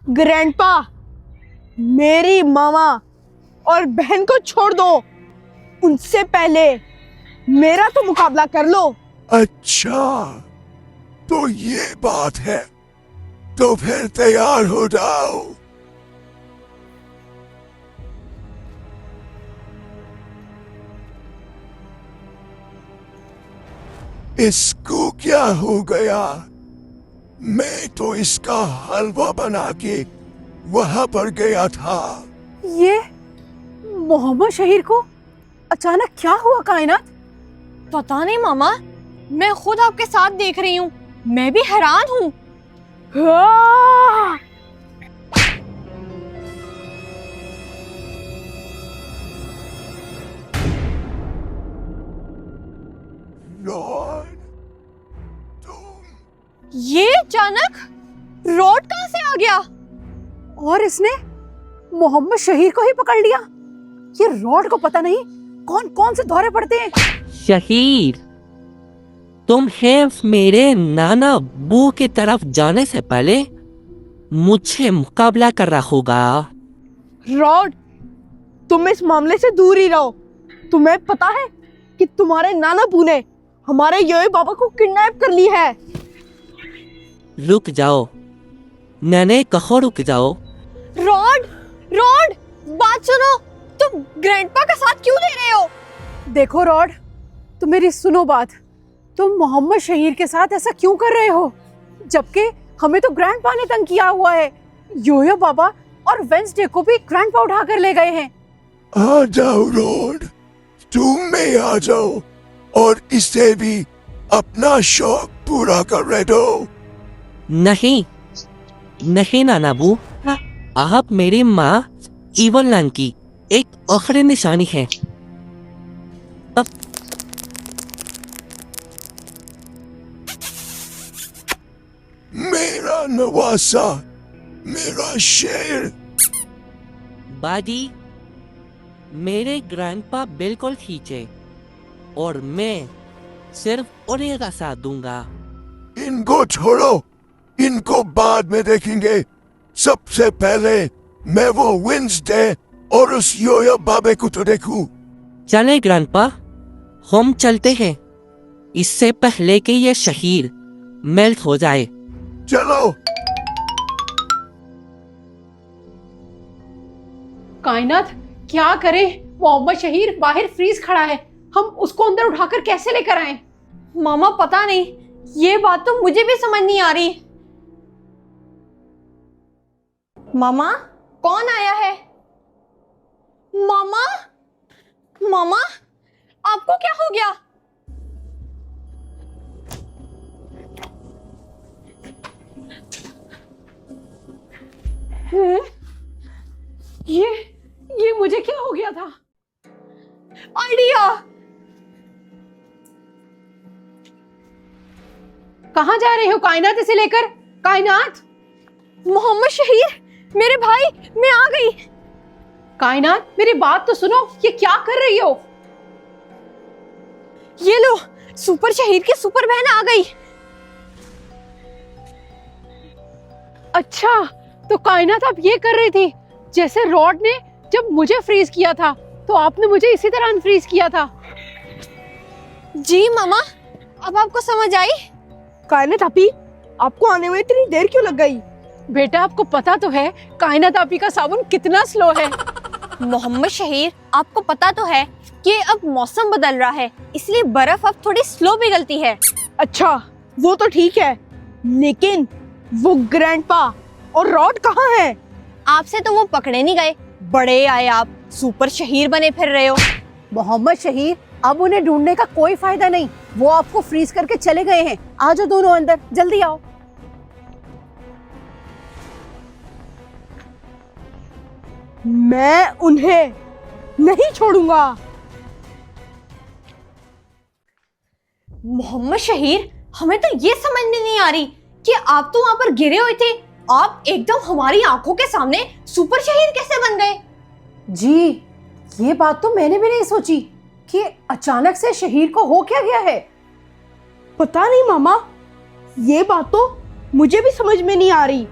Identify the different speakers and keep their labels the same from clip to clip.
Speaker 1: Grandpa, मेरी मामा और बहन को छोड़ दो। उनसे पहले मेरा तो मुकाबला कर लो।
Speaker 2: अच्छा, तो ये बात है, तो फिर तैयार हो जाओ। इसको क्या हो गया? मैं तो इसका हलवा बना के वहां पर गया था।
Speaker 3: ये मोहम्मद शहीर को अचानक क्या हुआ कायनात?
Speaker 4: पता नहीं मामा, मैं खुद आपके साथ देख रही हूँ, मैं भी हैरान हूँ।
Speaker 2: लॉर्ड, तुम
Speaker 4: ये अचानक रॉड कहाँ से आ गया?
Speaker 3: और इसने मोहम्मद शहीर को ही पकड़ लिया। ये रॉड को पता नहीं कौन कौन से दौरे पड़ते हैं।
Speaker 5: शहीर, तुम्हें मेरे नाना बू की तरफ जाने से पहले मुझसे मुकाबला करना होगा।
Speaker 1: रॉड, तुम इस मामले से दूर ही रहो। तुम्हें पता है कि तुम्हारे नाना बू ने हमारे योए बाबा को किडनैप कर ली है।
Speaker 5: रुक जाओ नने, कहो रुक जाओ।
Speaker 4: रॉड, रॉड, बात सुनो, तुम ग्रैंडपा का साथ क्यों दे रहे हो?
Speaker 3: देखो रॉड, तुम मेरी सुनो बात। तुम मोहम्मद शहीर के साथ ऐसा क्यों कर रहे हो, जबकि हमें तो ग्रैंडपा ने तंग किया हुआ है। योयो बाबा और वेंसडे को भी ग्रैंडपा उठा कर ले गए हैं।
Speaker 2: आ जाओ लॉर्ड, तुम में आ जाओ और इसे भी अपना शौक पूरा कर दो।
Speaker 5: नहीं नहीं नाना बू, आप मेरी माँ इवल नान की एक आखिरी निशानी है।
Speaker 2: मेरा नवासा, मेरा शेर।
Speaker 5: बाजी, मेरे ग्रैंडपा बिल्कुल ठीक है और मैं सिर्फ उन्हीं का साथ दूंगा।
Speaker 2: इनको छोड़ो, इनको बाद में देखेंगे। सबसे पहले मैं वो वेंसडे और उस योयो बाबे को तो देखूं।
Speaker 5: चले ग्रैंडपा, हम चलते हैं, इससे पहले कि ये शहीर मेल्ट हो जाए।
Speaker 2: चलो।
Speaker 3: कायनात, क्या करें? मोहम्मद शहीर बाहर फ्रीज खड़ा है, हम उसको अंदर उठाकर कैसे लेकर आए?
Speaker 4: मामा पता नहीं, ये बात तो मुझे भी समझ नहीं आ रही। मामा, कौन आया है? मामा, मामा, आपको क्या हो गया?
Speaker 3: ये मुझे क्या हो गया था?
Speaker 4: आइडिया!
Speaker 3: कहाँ जा रहे हो कायनात इसे लेकर? कायनात,
Speaker 4: मोहम्मद शहीर, मेरे भाई, मैं आ गई।
Speaker 3: कायनात, मेरी बात तो सुनो, ये क्या कर रही हो?
Speaker 4: ये लो, सुपर शहीर की सुपर बहन आ गई।
Speaker 3: अच्छा, तो कायनात आप ये कर रही थी, जैसे रॉड ने जब मुझे फ्रीज किया था तो आपने मुझे इसी तरह अनफ्रीज किया था।
Speaker 4: जी मामा, अब आपको समझ आई?
Speaker 1: कायनात आपी, आपको आने में इतनी देर क्यों लग गई?
Speaker 3: बेटा, आपको पता तो है कायनात आपी का साबुन कितना स्लो है।
Speaker 4: मोहम्मद शहीर, आपको पता तो है कि अब मौसम बदल रहा है, इसलिए बर्फ अब थोड़ी स्लो पिघलती है।
Speaker 1: अच्छा, वो तो ठीक है, लेकिन वो ग्रैंडपा और रॉड कहाँ है?
Speaker 4: आपसे तो वो पकड़े नहीं गए, बड़े आए आप, सुपर शहीर बने फिर रहे हो।
Speaker 3: मोहम्मद शहीर, अब उन्हें ढूंढने का कोई फायदा नहीं, वो आपको फ्रीज करके चले गए हैं। आ जाओ दोनों अंदर, जल्दी आओ।
Speaker 1: मैं उन्हें नहीं छोड़ूंगा।
Speaker 4: मोहम्मद शहीर, हमें तो ये समझ में नहीं आ रही कि आप तो वहां पर गिरे हुए थे, आप एकदम हमारी आंखों के सामने सुपर शहीर कैसे बन गए?
Speaker 3: जी, ये बात तो मैंने भी नहीं सोची कि अचानक से शहीर को हो क्या गया है।
Speaker 1: पता नहीं मामा, ये बात तो मुझे भी समझ में नहीं आ रही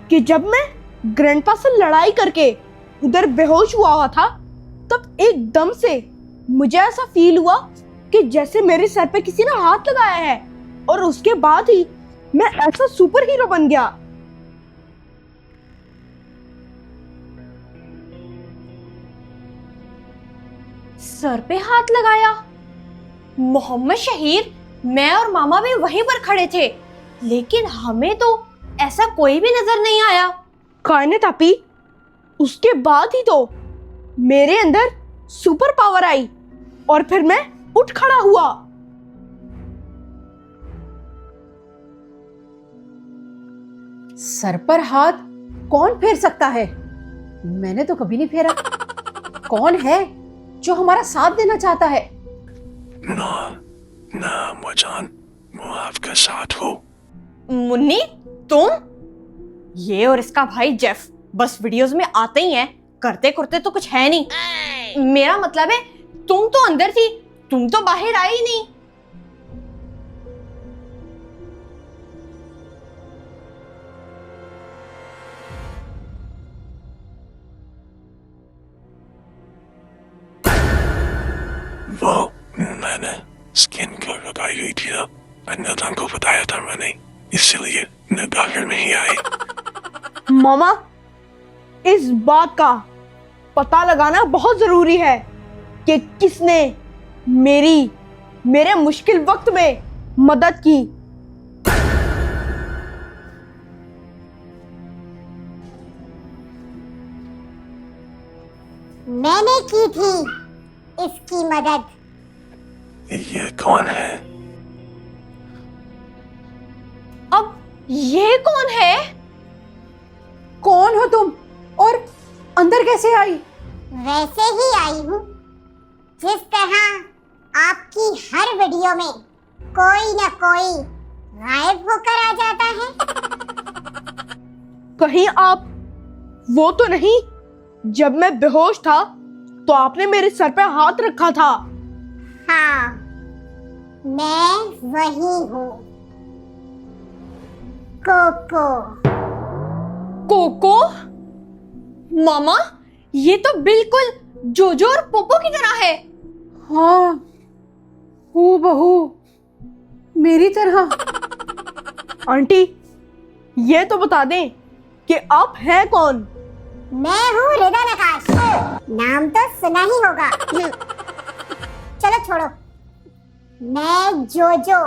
Speaker 1: कि जब मैं ग्रैंडपा से लड़ाई करके उधर बेहोश हुआ था, तब एकदम से मुझे ऐसा फील हुआ कि जैसे मेरे सर पे किसी ने हाथ लगाया है, और उसके बाद ही मैं ऐसा सुपर हीरो बन गया।
Speaker 4: सर पे हाथ लगाया? मोहम्मद शहीर, मैं और मामा भी वहीं पर खड़े थे, लेकिन हमें तो ऐसा कोई भी नजर नहीं आया।
Speaker 1: कायनात आपी, उसके बाद ही तो मेरे अंदर सुपर पावर आई और फिर मैं उठ खड़ा हुआ।
Speaker 3: सर पर हाथ कौन फेर सकता है? मैंने तो कभी नहीं फेरा। कौन है जो हमारा साथ देना चाहता है?
Speaker 2: ना ना मुजान, वो आपका साथ हो।
Speaker 4: मुन्नी, तुम? ये और इसका भाई जेफ बस वीडियोस में आते ही हैं, करते करते तो कुछ है नहीं। मेरा मतलब है, तुम तो अंदर थी, तुम तो बाहर आई ही नहीं।
Speaker 2: वो मैंने स्किन को लगाई हुई थी ना, अन्नदान को बताया था मैंने, इसलिए न बाहर में ही आई।
Speaker 1: मामा, इस बात का पता लगाना बहुत जरूरी है कि किसने मेरे मुश्किल वक्त में मदद की।
Speaker 6: मैंने की थी इसकी मदद।
Speaker 2: ये कौन है?
Speaker 4: अब ये कौन है?
Speaker 3: कौन हो तुम और अंदर कैसे आई?
Speaker 6: वैसे ही आई हूँ जिस तरह आपकी हर वीडियो में कोई न कोई गायब होकर आ जाता है।
Speaker 1: कहीं आप वो तो नहीं जब मैं बेहोश था तो आपने मेरे सर पे हाथ रखा था?
Speaker 6: हाँ, मैं वही हूँ, कोको।
Speaker 4: कोको? मामा, ये तो बिल्कुल जोजो और पोपो की तरह है।
Speaker 3: हाँ, हूबहू मेरी तरह।
Speaker 1: आंटी, ये तो बता दें कि आप हैं कौन?
Speaker 6: मैं हूँ रिदा नकाश, नाम तो सुना ही होगा। चलो छोड़ो, मैं जोजो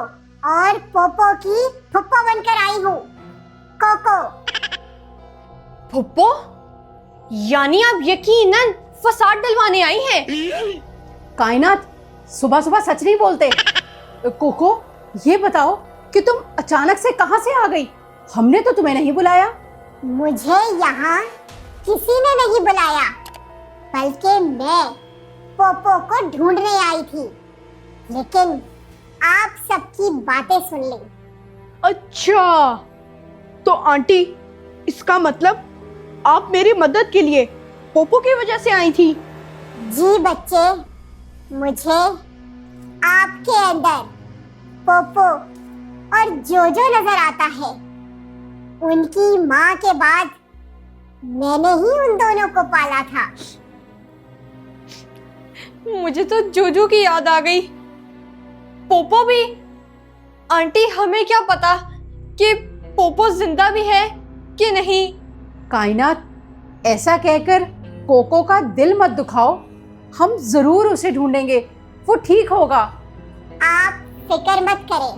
Speaker 6: और पोपो की फुप्पो बनकर आई हूँ, कोको।
Speaker 4: फुप्पो? यानी आप यकीनन फसाद डलवाने आई हैं?
Speaker 3: कायनात, सुबह सुबह सच नहीं बोलते। कोको, ये बताओ कि तुम अचानक से कहां से आ गई? हमने तो तुम्हें नहीं बुलाया।
Speaker 6: मुझे यहाँ किसी ने नहीं बुलाया, बल्कि मैं पोपो को ढूंढने आई थी, लेकिन आप सबकी बातें सुन ली।
Speaker 1: अच्छा, तो आंटी, इसका मतलब आप मेरी मदद के लिए पोपो की वजह से आई थी?
Speaker 6: जी बच्चे, मुझे आपके अंदर पोपो और जोजो नजर आता है। उनकी माँ के बाद मैंने ही उन दोनों को पाला था।
Speaker 4: मुझे तो जोजो की याद आ गई। पोपो भी? आंटी, हमें क्या पता कि पोपो जिंदा भी है कि नहीं।
Speaker 3: कायनात, ऐसा कहकर कोको का दिल मत दुखाओ। हम जरूर उसे ढूंढेंगे, वो ठीक होगा।
Speaker 6: आप फिक्र मत करें,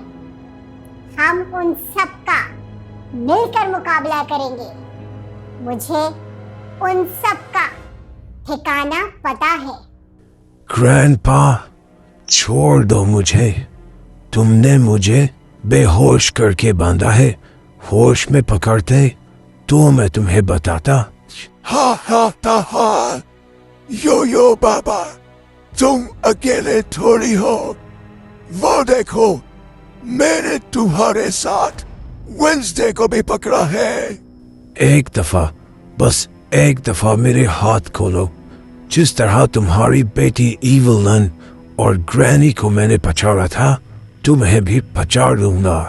Speaker 6: हम उन सब का मिलकर मुकाबला करेंगे। मुझे उन सब का ठिकाना पता है।
Speaker 2: ग्रैंडपा, छोड़ दो मुझे। तुमने मुझे बेहोश करके बांधा है। होश में पकड़ते तो मैं तुम्हें बताता। हा हा हा, यो बाबा, तुम अकेले थोड़ी हो। वो देखो, मैंने तुम्हारे साथ वेंसडे को भी पकड़ा है। एक दफा, बस एक दफा मेरे हाथ खोलो। जिस तरह तुम्हारी बेटी इवलन और ग्रैनी को मैंने पछाड़ा था, तुम्हें भी पछाड़ दूंगा।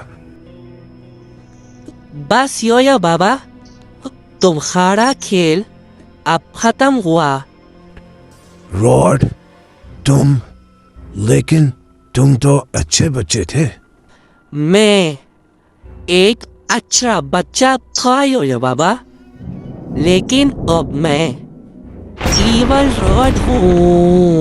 Speaker 5: बस योयो बाबा, तुम्हारा खेल अब खत्म हुआ।
Speaker 2: रॉड, लेकिन तुम तो अच्छे बच्चे थे।
Speaker 5: मैं एक अच्छा बच्चा था योयो बाबा, लेकिन अब मैं ईवल रॉड हूँ।